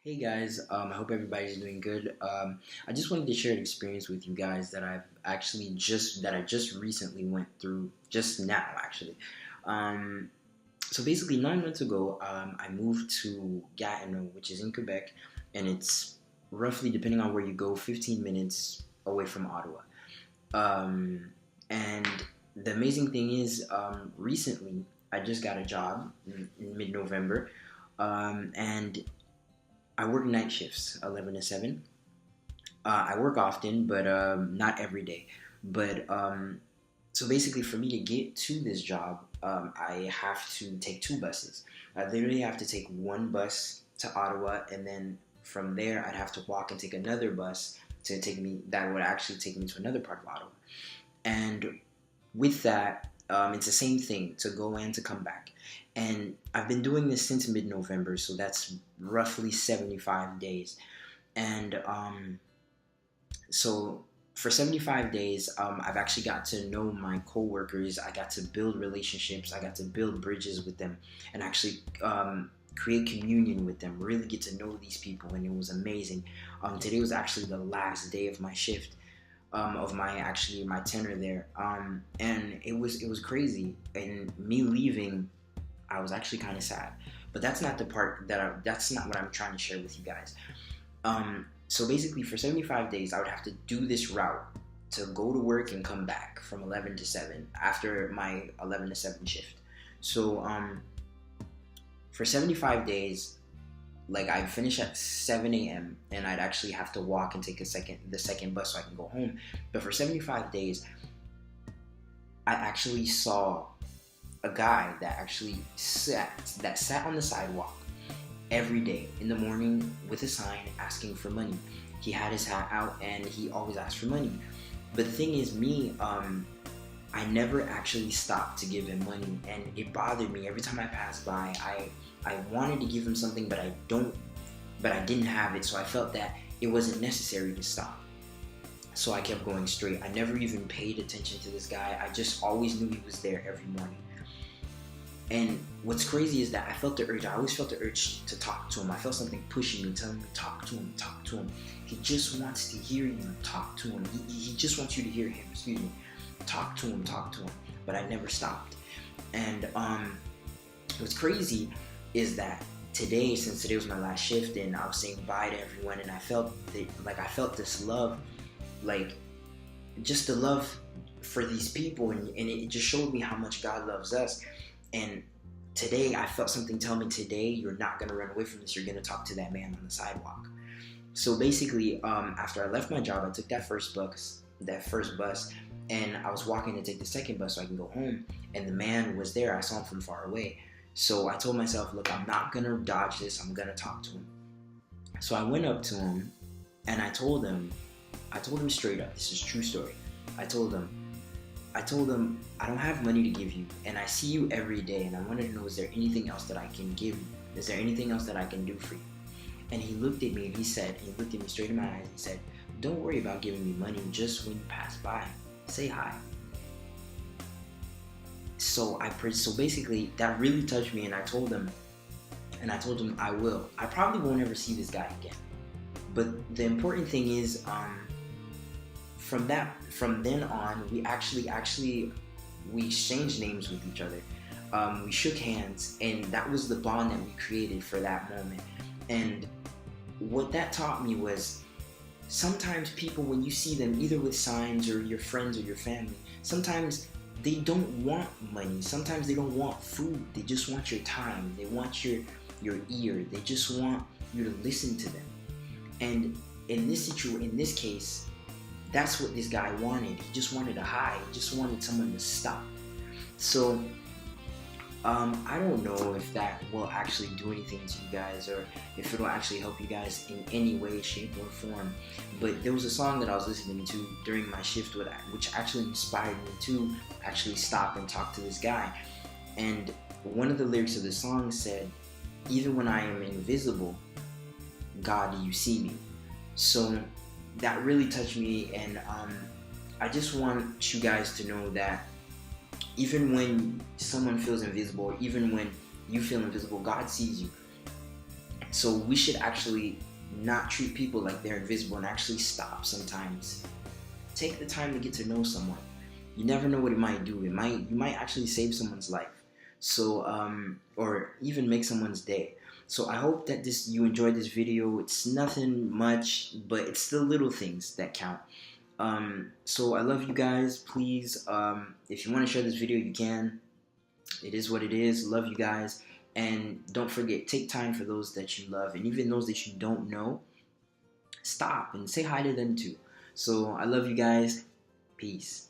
Hey guys, I hope everybody's doing good. I just wanted to share an experience with you guys that I just recently went through just now actually. Um, so basically 9 months ago, I moved to Gatineau, which is in Quebec, and it's roughly, depending on where you go, 15 minutes away from Ottawa. And the amazing thing is, recently I just got a job in mid-November, and I work night shifts, 11 to 7. I work often, but not every day. But so basically, for me to get to this job, I have to take two buses. I literally have to take one bus to Ottawa, and then from there, I'd have to walk and take another bus to take me. That would actually take me to another part of Ottawa. And with that, it's the same thing to go and to come back. And I've been doing this since mid-November, so that's roughly 75 days. And so for 75 days, I've actually got to know my coworkers. I got to build relationships. I got to build bridges with them, and actually create communion with them. Really get to know these people, and it was amazing. Today was actually the last day of my shift, of my tenure there, and it was crazy. And me leaving, I was actually kind of sad, but that's not the part that's not what I'm trying to share with you guys. So basically, for 75 days, I would have to do this route to go to work and come back from 11 to 7 after my 11 to 7 shift. So for 75 days, like, I'd finish at 7 a.m. and I'd actually have to walk and take the second bus so I can go home. But for 75 days, I actually saw a guy that actually sat on the sidewalk every day in the morning with a sign asking for money. He had his hat out and he always asked for money. But the thing is, I never actually stopped to give him money, and it bothered me every time I passed by. I wanted to give him something, but I didn't have it, so I felt that it wasn't necessary to stop. So I kept going straight. I never even paid attention to this guy. I just always knew he was there every morning. And what's crazy is that I always felt the urge to talk to him. I felt something pushing me, telling me, talk to him, talk to him. He just wants to hear you talk to him. He just wants you to hear him, excuse me. Talk to him. But I never stopped. And what's crazy is that since today was my last shift, and I was saying bye to everyone, and I felt this love, like, just the love for these people, and it just showed me how much God loves us. And today I felt something tell me, today you're not going to run away from this. You're going to talk to that man on the sidewalk. So basically, after I left my job, I took that first bus, and I was walking to take the second bus so I can go home. And the man was there. I saw him from far away. So I told myself, look, I'm not going to dodge this. I'm going to talk to him. So I went up to him and I told him straight up, this is a true story. I told him, I don't have money to give you, and I see you every day, and I wanted to know, is there anything else that I can give you? Is there anything else that I can do for you? And he looked at me and he looked at me straight in my eyes and said, don't worry about giving me money, just when you pass by, say hi. So basically that really touched me, and I told him I will. I probably won't ever see this guy again. But the important thing is, from then on, we exchanged names with each other. We shook hands, and that was the bond that we created for that moment. And what that taught me was, sometimes people, when you see them either with signs or your friends or your family, sometimes they don't want money. Sometimes they don't want food. They just want your time. They want your ear. They just want you to listen to them. And in this case, that's what this guy wanted. He just wanted a hi. He just wanted someone to stop. So I don't know if that will actually do anything to you guys, or if it'll actually help you guys in any way, shape, or form. But there was a song that I was listening to during my shift which actually inspired me to actually stop and talk to this guy. And one of the lyrics of the song said, even when I am invisible, God, you see me. So that really touched me, and I just want you guys to know that even when someone feels invisible, or even when you feel invisible, God sees you. So we should actually not treat people like they're invisible and actually stop sometimes. Take the time to get to know someone. You never know what it might do. You might actually save someone's life. So or even make someone's day. So I hope that you enjoyed this video. It's nothing much, but it's the little things that count. So I love you guys. Please, if you want to share this video, you can. It is what it is. Love you guys. And don't forget, take time for those that you love, and even those that you don't know. Stop and say hi to them too. So I love you guys. Peace.